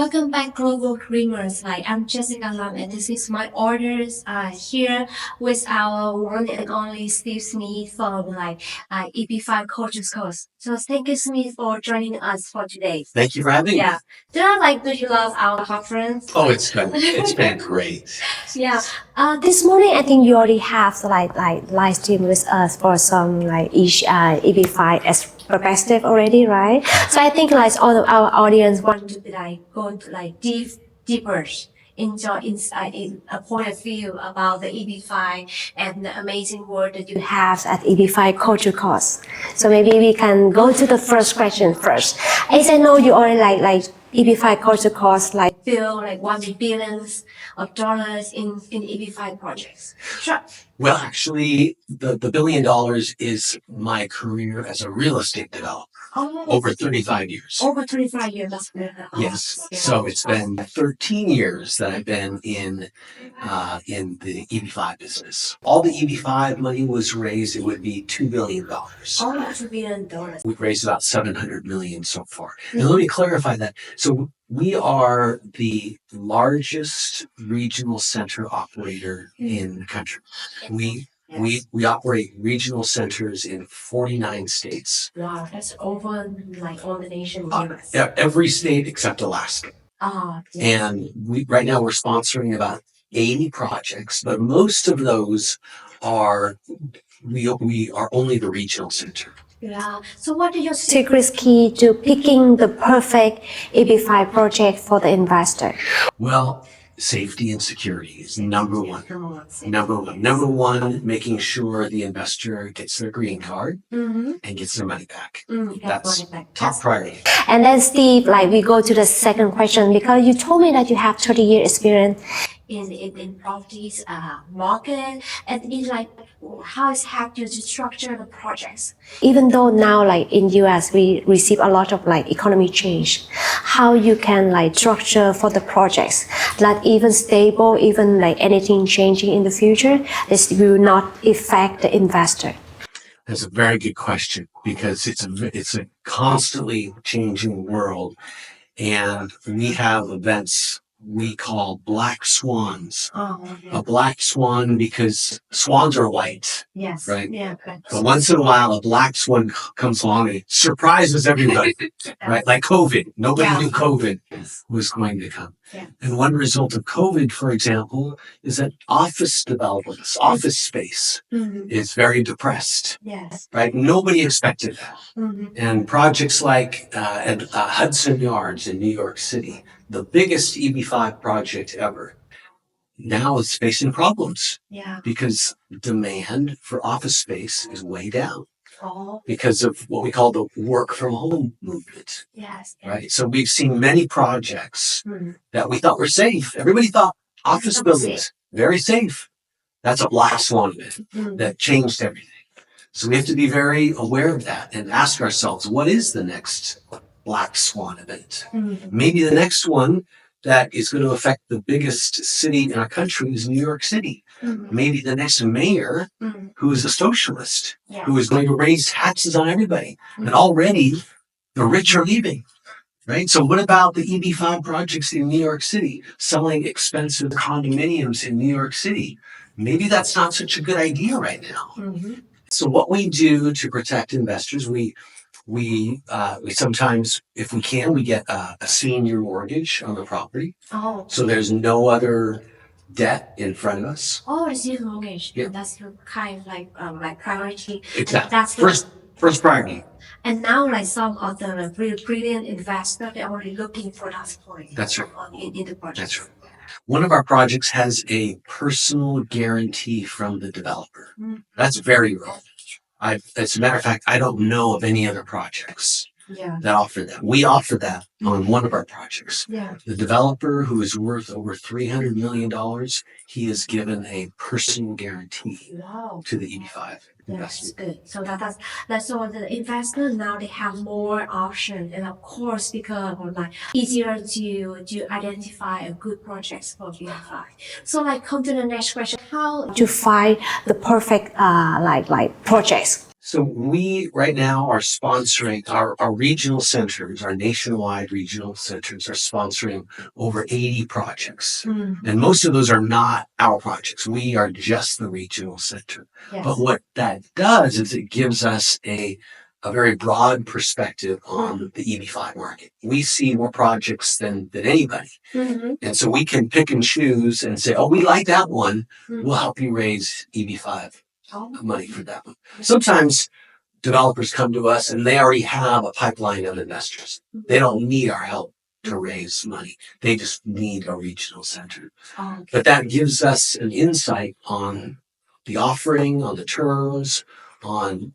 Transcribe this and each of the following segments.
Welcome back, Global Creamers. I'm Jessica Lam, and this is my orders here with our one and only Steve Smith from EB-5 Coaches Course. So thank you, Smith, for joining us for today. Thank you for having me. Yeah. Do you love our conference? Oh, it's good. It's been great. Yeah. This morning, I think you already have live stream with us for some each EB-5 as perspective already, right? So I think all of our audience want to be go into deeper into insight in a point of view about the EB-5 and the amazing work that you have at EB-5 Culture Course. So maybe we can go to the first question first. As I know you already EB-5 Culture Course feel $1 billion in EB-5 projects. Sure. Well, actually, the $1 billion is my career as a real estate developer. Oh, over 35 years. Over 35 years, that's good. Yes. So it's been 13 years that I've been in the EB-5 business. All the EB-5 money was raised, it would be $2 billion. Oh, $2 billion. We've raised about $700 million so far. And let me clarify that. So we are the largest regional center operator in the country. We operate regional centers in 49 states. Wow, that's over all the nation in the US. Every state except Alaska. Yes. And right now we're sponsoring about 80 projects, but most of those we are only the regional center. Yeah. So what are your secret key to picking the perfect EB-5 project for the investor? Well, safety and security is number one. Number one, making sure the investor gets their green card and gets their money back. That's top priority. And then Steve, we go to the second question, because you told me that you have 30-year experience in properties market, and it's how it's helped you to structure the projects. Even though now in US we receive a lot of economy change, how you can structure for the projects that even stable, even anything changing in the future, this will not affect the investor. That's a very good question, because it's a constantly changing world, and we have events we call black swans. A black swan because swans are white. Yes. Right? Yeah. But once in a while, a black swan comes along and it surprises everybody. Right? Like COVID. Nobody knew COVID was going to come. Yeah. And one result of COVID, for example, is that office developments, office space is very depressed. Yes. Right? Nobody expected that. And projects like at Hudson Yards in New York City, the biggest EB-5 project ever, now is facing problems. Yeah. Because demand for office space is way down. Oh. Because of what we call the work from home movement. Yes. Right? So we've seen many projects that we thought were safe. Everybody thought office buildings, very safe. That's a black swan event that changed everything. So we have to be very aware of that and ask ourselves, what is the next black swan event? Maybe the next one that is going to affect the biggest city in our country is New York City. Maybe the next mayor, who is a socialist, who is going to raise taxes on everybody. And already the rich are leaving. Right? So what about the EB-5 projects in New York City, selling expensive condominiums in New York City? Maybe that's not such a good idea right now. So what we do to protect investors, we sometimes, if we can, we get a senior mortgage on the property. Oh. So there's no other debt in front of us. Oh, it's senior mortgage. Yeah. That's the kind of priority. Exactly. That's First priority. And now, some of the really brilliant investors, they're already looking for that point. That's right. In the project. That's right. One of our projects has a personal guarantee from the developer. That's very rare. As a matter of fact, I don't know of any other projects that offer that. We offer that on one of our projects. Yeah. The developer, who is worth over $300 million, he is given a personal guarantee to the EB-5 That's investment. good. So that's so the investors now they have more options, and of course because easier to identify a good projects for EB-5. So come to the next question: how to find the perfect projects? So we right now are sponsoring our regional centers, our nationwide regional centers are sponsoring over 80 projects. And most of those are not our projects. We are just the regional center. Yes. But what that does is it gives us a very broad perspective on the EB-5 market. We see more projects than anybody. And so we can pick and choose and say, oh, we like that one. We'll help you raise EB-5 money for that one. Sometimes developers come to us and they already have a pipeline of investors. They don't need our help to raise money. They just need a regional center. Okay. But that gives us an insight on the offering, on the terms, on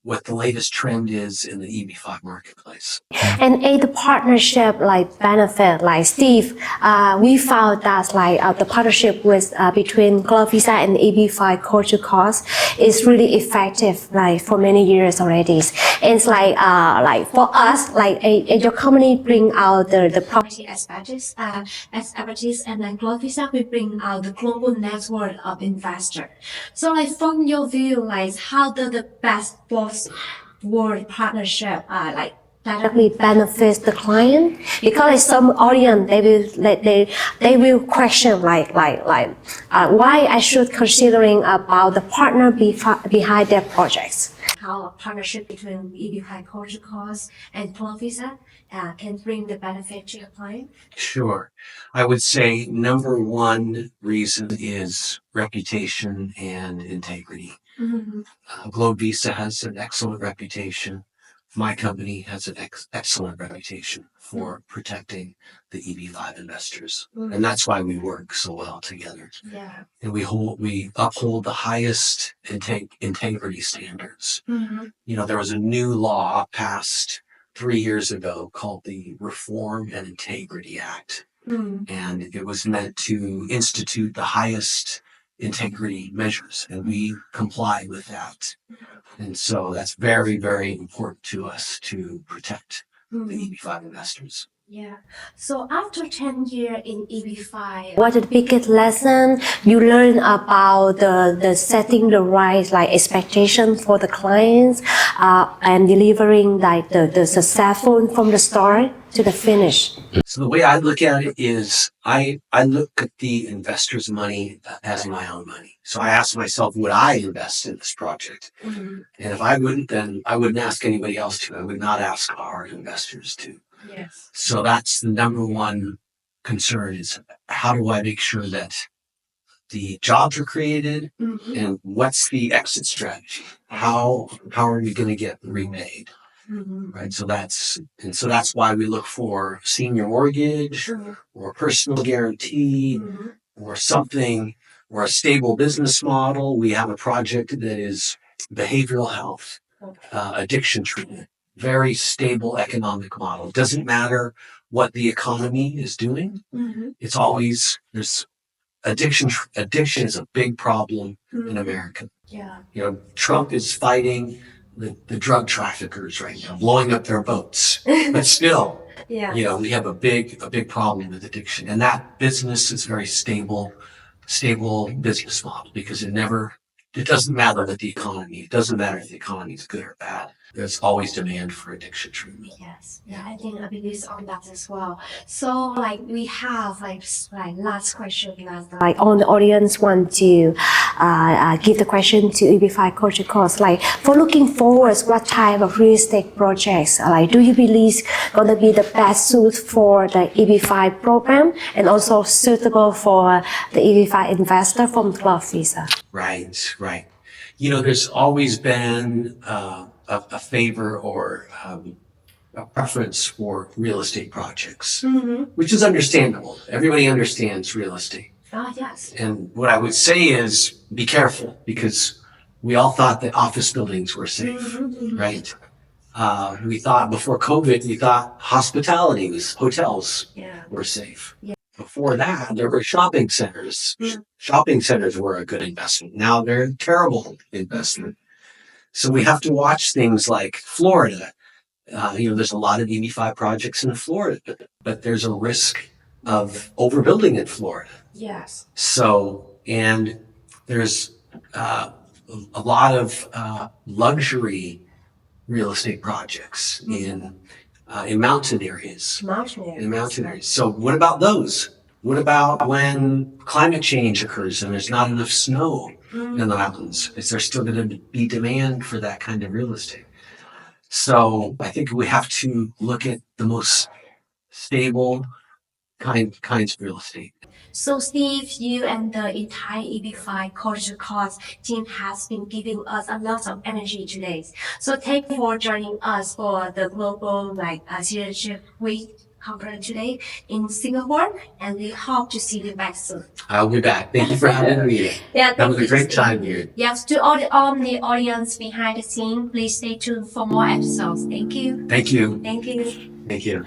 what the latest trend is in the EB-5 marketplace. And the partnership benefit, Steve, we found that the partnership with between Globevisa and EB-5 Core to Cost is really effective for many years already. And it's for us, your company bring out the property expertise, and then Globevisa we bring out the global network of investors. So from your view, how do the best both world partnership directly benefits the client? Because some audience they will question why I should considering about the partner behind their projects. How a partnership between EB-5 Core to Cost and Globevisa can bring the benefit to your client? Sure. I would say number one reason is reputation and integrity. Globevisa has an excellent reputation. My company has an excellent reputation for protecting the EB-5 investors. And that's why we work so well together. Yeah. And we uphold the highest integrity standards. There was a new law passed 3 years ago called the Reform and Integrity Act. And it was meant to institute the highest integrity measures, and we comply with that. And so that's very, very important to us to protect the EB-5 investors. Yeah. So after 10 years in EB-5, what is the biggest lesson you learn about the setting the right expectation for the clients and delivering the successful from the start to the finish? So the way I look at it is I look at the investor's money as my own money. So I ask myself, would I invest in this project? And if I wouldn't, then I wouldn't ask anybody else to. I would not ask our investors to. Yes. So that's the number one concern is how do I make sure that the jobs are created and what's the exit strategy? How are we going to get remade? Right. So that's why we look for senior mortgage or personal guarantee or something or a stable business model. We have a project that is behavioral health, addiction treatment, very stable economic model. It doesn't matter what the economy is doing. It's always there's addiction is a big problem in America. Yeah. Trump is fighting the drug traffickers right now, blowing up their boats. But still, Yeah. we have a big problem with addiction. And that business is very stable business model because it doesn't matter what the economy, it doesn't matter if the economy is good or bad. There's always demand for addiction treatment. Yes. Yeah, I think I believe on that as well. So we have last question that all the audience want to give the question to EB-5 Core to Cost. For looking forward, what type of real estate projects do you believe gonna be the best suit for the EB-5 program and also suitable for the EB-5 investor from Globevisa? Right. There's always been a favor or a preference for real estate projects, which is understandable. Everybody understands real estate. Oh, yes. And what I would say is be careful because we all thought that office buildings were safe, right? We thought before COVID, we thought hotels were safe. Yeah. Before that, there were shopping centers. Shopping centers were a good investment. Now they're a terrible investment. So we have to watch things like Florida. There's a lot of EB-5 projects in Florida, but there's a risk of overbuilding in Florida. Yes. So, and there's a lot of luxury real estate projects in mountain areas. In mountain areas. So what about those? What about when climate change occurs and there's not enough snow in the mountains? Is there still going to be demand for that kind of real estate? So I think we have to look at the most stable kinds of real estate. So Steve, you and the entire EB-5 culture course team has been giving us a lot of energy today. So thank you for joining us for the global citizenship week conference today in Singapore, and we hope to see you back soon. I'll be back. Thank you for having me. Yeah, that was a great time here. Yes, to all the audience behind the scene, please stay tuned for more episodes. Thank you. Thank you. Thank you. Thank you.